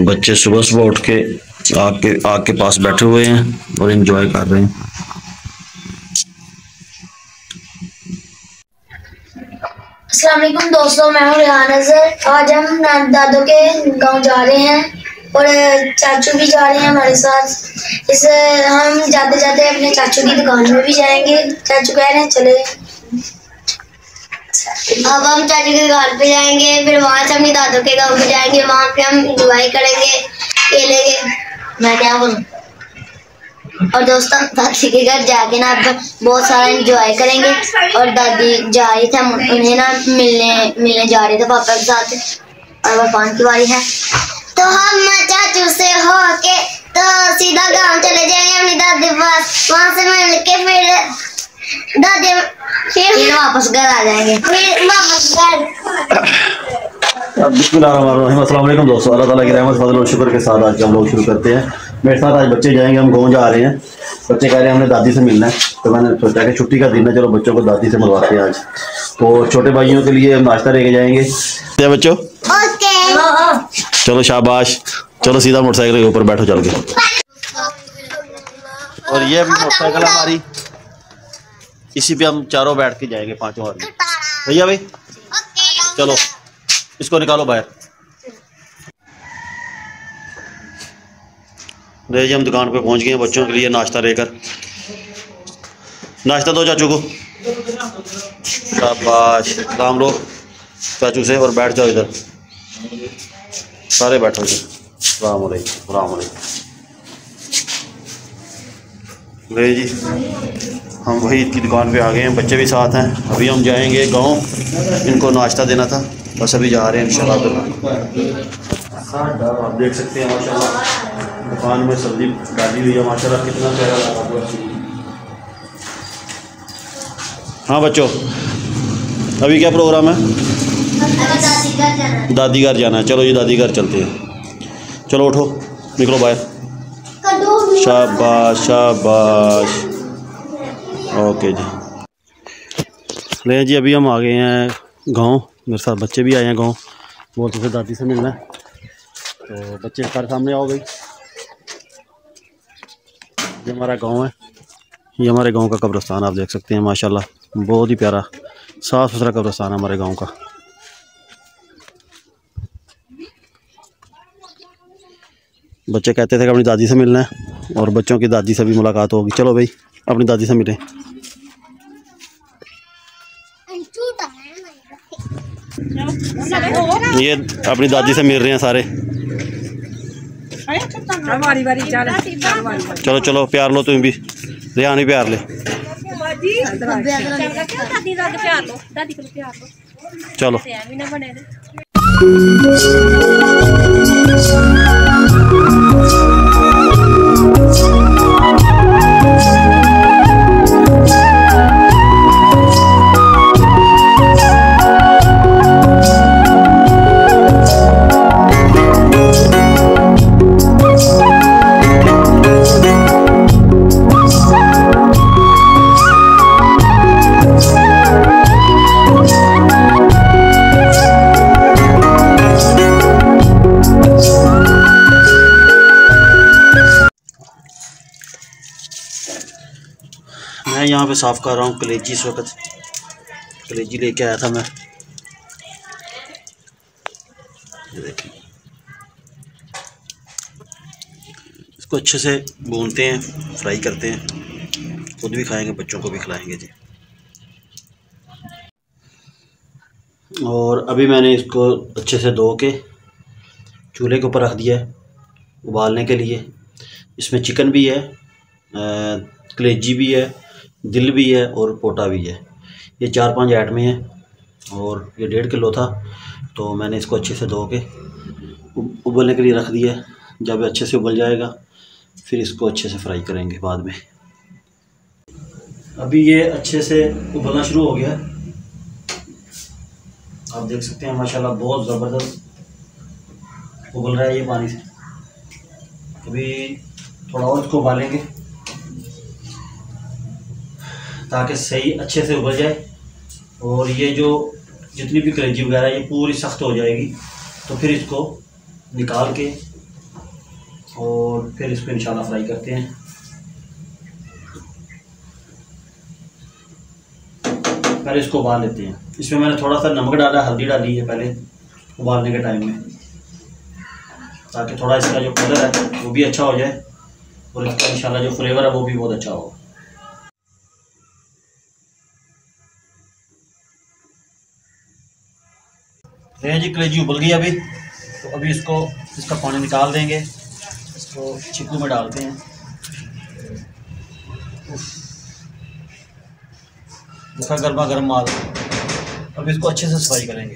बच्चे सुबह सुबह उठ के आग के पास बैठे हुए हैं और एंजॉय कर रहे हैं। अस्सलाम वालेकुम दोस्तों, मैं हूँ रेहान अज़हर। आज हम दादों के गांव जा रहे हैं और चाचू भी जा रहे हैं हमारे साथ। इस हम जाते जाते अपने चाचू की दुकान में भी जाएंगे। चाचू कह रहे हैं चले। अब हम चाचू की दुकान पे जाएंगे, फिर वहाँ से अपने दादों के गांव पे जाएंगे। वहाँ पे हम एंजॉय करेंगे, खेलेंगे। मैं क्या बोलूँ। और दोस्तों दादी के घर जाके ना बहुत सारा एंजॉय करेंगे। और दादी जा रही थे, उन्हें ना मिलने जा रहे थे पापा के साथ। और वफान की बारी है तो हम चाचू से होके तो सीधा गांव चले जाएंगे अपनी दादी के पास। वहाँ से मिल के फिर दादी फिर वापस घर आ जाएंगे। फिर वापस घर। बिस्मिल्लाहिर्रहमानिर्रहीम। अस्सलाम वालेकुम दोस्तों, अल्लाह ताला की रहमत फजल और शुक्र के साथ आज हम लोग शुरू करते हैं। मेरे साथ आज बच्चे जाएंगे, हम गाँव जा रहे हैं। बच्चे कह रहे हैं हमने दादी से मिलना है, तो मैंने सोचा कि छुट्टी का दिन है, चलो बच्चों को दादी से मिलवाते हैं आज। तो छोटे भाइयों के लिए नाश्ता लेके जाएंगे। क्या बच्चों? ओके। चलो शाबाश, चलो सीधा मोटरसाइकिल के ऊपर बैठो चल के। और ये अभी मोटरसाइकिल हमारी, इसी पे हम चारों बैठ के जाएंगे, पांचों आदमी। भैया भाई चलो इसको निकालो बाहर। जी हम दुकान पे पहुंच गए हैं बच्चों के लिए नाश्ता लेकर। नाश्ता दो चाचू को। शाबाश, काम लो चाचू से और बैठ जाओ इधर, सारे बैठो इधर। अस्सलाम वालेकुम। ले जी हम वही ईद की दुकान पे आ गए हैं, बच्चे भी साथ हैं। अभी हम जाएंगे गांव, इनको नाश्ता देना था, बस अभी जा रहे हैं इंशाल्लाह। आप देख सकते हैं माशाल्लाह दुकान में सब्जी डाली हुई है, माशाल्लाह कितना प्यारा लगा हुआ। हाँ बच्चों अभी क्या प्रोग्राम है? दादी घर जाना है। चलो ये दादी घर चलते हैं। चलो उठो निकलो बाहर। शाबाश शाबाश। ओके जी। ले जी अभी हम आ गए हैं गांव, मेरे साथ बच्चे भी आए हैं गांव। बोलते थे दादी से मिलना है, तो बच्चे घर सामने आओ गई। ये हमारा गांव है, ये हमारे गांव का कब्रिस्तान आप देख सकते हैं माशाल्लाह, बहुत ही प्यारा साफ़ सुथरा कब्रिस्तान है हमारे गांव का। बच्चे कहते थे कि अपनी दादी से मिलना है और बच्चों की दादी से भी मुलाकात होगी। चलो भाई अपनी दादी से मिलें। ये अपनी दादी से मिल रहे हैं सारे। चलो चलो प्यार लो तुम भी, रेहान भी प्यार ले। चलो मैं यहाँ पे साफ़ कर रहा हूँ कलेजी। इस वक्त कलेजी लेके आया था मैं, देखिए इसको अच्छे से भूनते हैं, फ्राई करते हैं, खुद भी खाएंगे बच्चों को भी खिलाएंगे जी। और अभी मैंने इसको अच्छे से धो के चूल्हे के ऊपर रख दिया है उबालने के लिए। इसमें चिकन भी है, कलेजी भी है, दिल भी है और पोटा भी है। ये 4-5 आइटमें हैं और ये 1.5 किलो था, तो मैंने इसको अच्छे से धो के उबलने के लिए रख दिया है। जब अच्छे से उबल जाएगा फिर इसको अच्छे से फ्राई करेंगे बाद में। अभी ये अच्छे से उबलना शुरू हो गया है, आप देख सकते हैं माशाल्लाह बहुत ज़बरदस्त उबल रहा है ये पानी से। अभी थोड़ा और इसको उबालेंगे ताकि सही अच्छे से उबल जाए। और ये जो जितनी भी कलेजी वगैरह ये पूरी सख्त हो जाएगी। तो फिर इसको निकाल के और फिर इसको इंशाल्लाह फ्राई करते हैं। पहले इसको उबाल लेते हैं। इसमें मैंने थोड़ा सा नमक डाला, हल्दी डाली है पहले उबालने के टाइम में, ताकि थोड़ा इसका जो कलर है वो भी अच्छा हो जाए और इसका इंशाल्लाह जो फ्लेवर है वो भी बहुत अच्छा होगा। ये जी कलेजी उबल गई अभी, तो अभी इसका पानी निकाल देंगे। इसको छिप्पू में डालते हैं। देखा गर्मा गर्म माल। अब इसको अच्छे से सफाई करेंगे।